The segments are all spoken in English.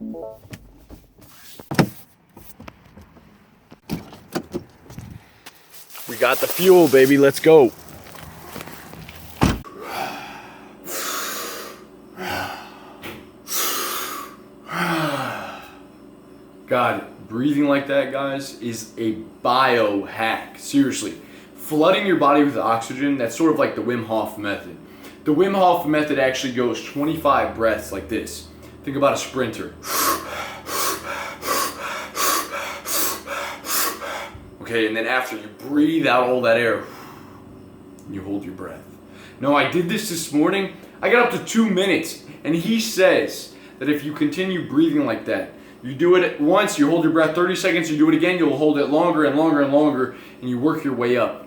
We got the fuel, baby. Let's go. God, breathing like that, guys, is a biohack. Seriously. Flooding your body with oxygen, that's sort of like the Wim Hof method. The Wim Hof method actually goes 25 breaths like this. Think about a sprinter. Okay, and then after you breathe out all that air, you hold your breath. No, I did this morning. I got up to 2 minutes, and he says that if you continue breathing like that, you do it once, you hold your breath 30 seconds, you do it again, you'll hold it longer and longer and longer, and you work your way up.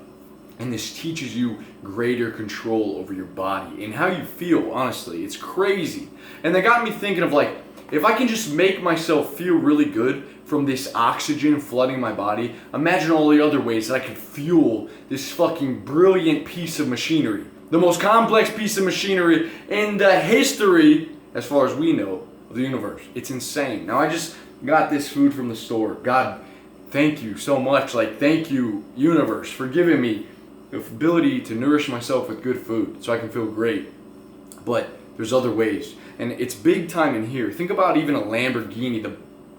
And this teaches you greater control over your body and how you feel, honestly. It's crazy. And that got me thinking of, like, if I can just make myself feel really good from this oxygen flooding my body, imagine all the other ways that I could fuel this fucking brilliant piece of machinery. The most complex piece of machinery in the history, as far as we know, of the universe. It's insane. Now I just got this food from the store. God, thank you so much. Like, thank you, universe, for giving me the ability to nourish myself with good food so I can feel great. But there's other ways. And it's big time in here. Think about even a Lamborghini, the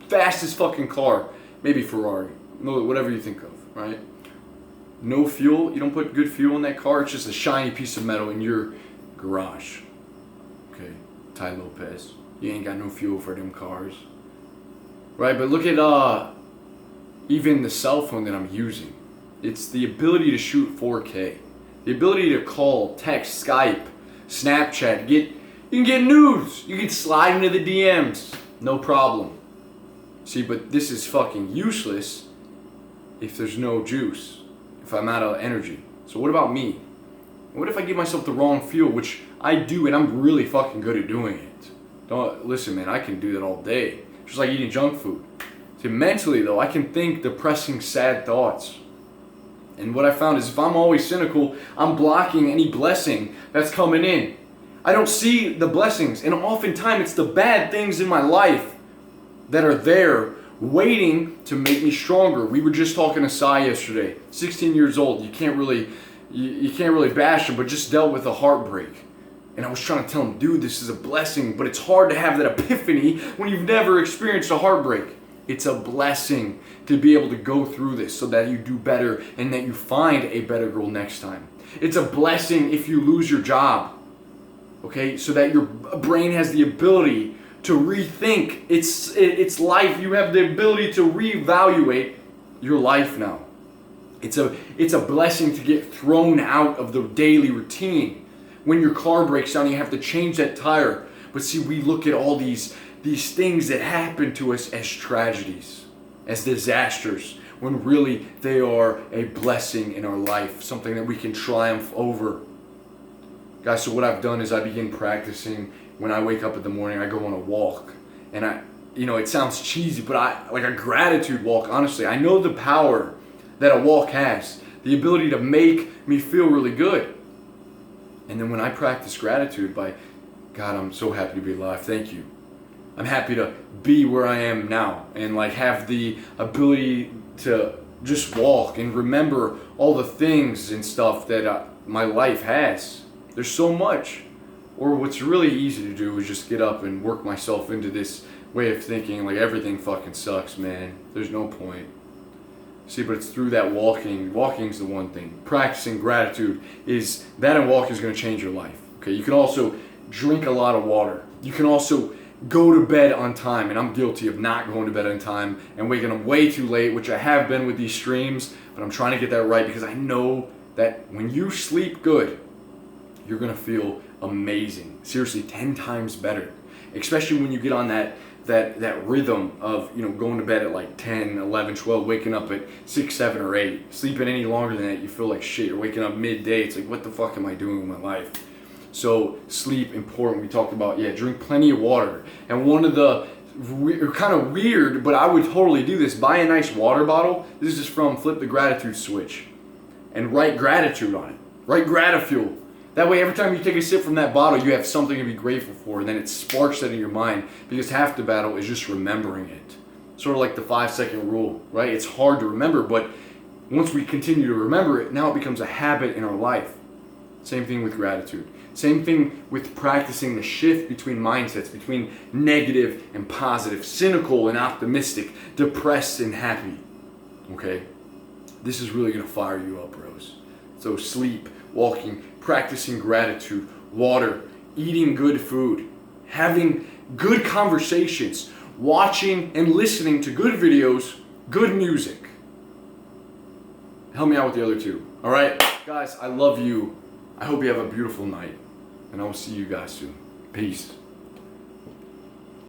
fastest fucking car, maybe Ferrari, whatever you think of, right? No fuel, you don't put good fuel in that car, it's just a shiny piece of metal in your garage. Okay, Tai Lopez, you ain't got no fuel for them cars. Right, but look at even the cell phone that I'm using. It's the ability to shoot 4K. The ability to call, text, Skype, Snapchat, you can get news. You can slide into the DMs, no problem. See, but this is fucking useless if there's no juice, if I'm out of energy. So what about me? What if I give myself the wrong fuel, which I do, and I'm really fucking good at doing it? Don't listen, man, I can do that all day. Just like eating junk food. See, mentally though, I can think depressing, sad thoughts. And what I found is if I'm always cynical, I'm blocking any blessing that's coming in. I don't see the blessings, and oftentimes it's the bad things in my life that are there waiting to make me stronger. We were just talking to Sai yesterday, 16 years old. You can't really bash him, but just dealt with a heartbreak. And I was trying to tell him, dude, this is a blessing, but it's hard to have that epiphany when you've never experienced a heartbreak. It's a blessing to be able to go through this so that you do better and that you find a better girl next time. It's a blessing if you lose your job, okay, so that your brain has the ability to rethink its life. You have the ability to reevaluate your life now. It's a blessing to get thrown out of the daily routine. When your car breaks down, you have to change that tire. But see, we look at all these things that happen to us as tragedies, as disasters, when really they are a blessing in our life, something that we can triumph over. Guys, so what I've done is I begin practicing. When I wake up in the morning, I go on a walk. And it sounds cheesy, but like a gratitude walk, honestly. I know the power that a walk has, the ability to make me feel really good. And then when I practice gratitude by, God, I'm so happy to be alive, thank you. I'm happy to be where I am now and like have the ability to just walk and remember all the things and stuff that my life has. There's so much. Or what's really easy to do is just get up and work myself into this way of thinking like everything fucking sucks, man. There's no point. See, but it's through that walking. Walking's the one thing. Practicing gratitude is that, and walking is going to change your life. Okay, you can also drink a lot of water. You can also go to bed on time, and I'm guilty of not going to bed on time and waking up way too late, which I have been with these streams, but I'm trying to get that right because I know that when you sleep good, you're going to feel amazing. Seriously, 10 times better. Especially when you get on that rhythm of, going to bed at like 10, 11, 12, waking up at 6, 7, or 8. Sleeping any longer than that, you feel like shit. You're waking up midday. It's like, what the fuck am I doing with my life? So sleep, important. We talked about, drink plenty of water. And one of the kind of weird, but I would totally do this, buy a nice water bottle. This is just from Flip the Gratitude Switch. And write gratitude on it. Write gratitude. That way, every time you take a sip from that bottle, you have something to be grateful for, and then it sparks that in your mind, because half the battle is just remembering it. Sort of like the 5-second rule, right? It's hard to remember, but once we continue to remember it, now it becomes a habit in our life. Same thing with gratitude. Same thing with practicing the shift between mindsets, between negative and positive, cynical and optimistic, depressed and happy. Okay? This is really going to fire you up, bros. So sleep, walking, practicing gratitude, water, eating good food, having good conversations, watching and listening to good videos, good music. Help me out with the other two. All right? Guys, I love you. I hope you have a beautiful night. And I will see you guys soon. Peace.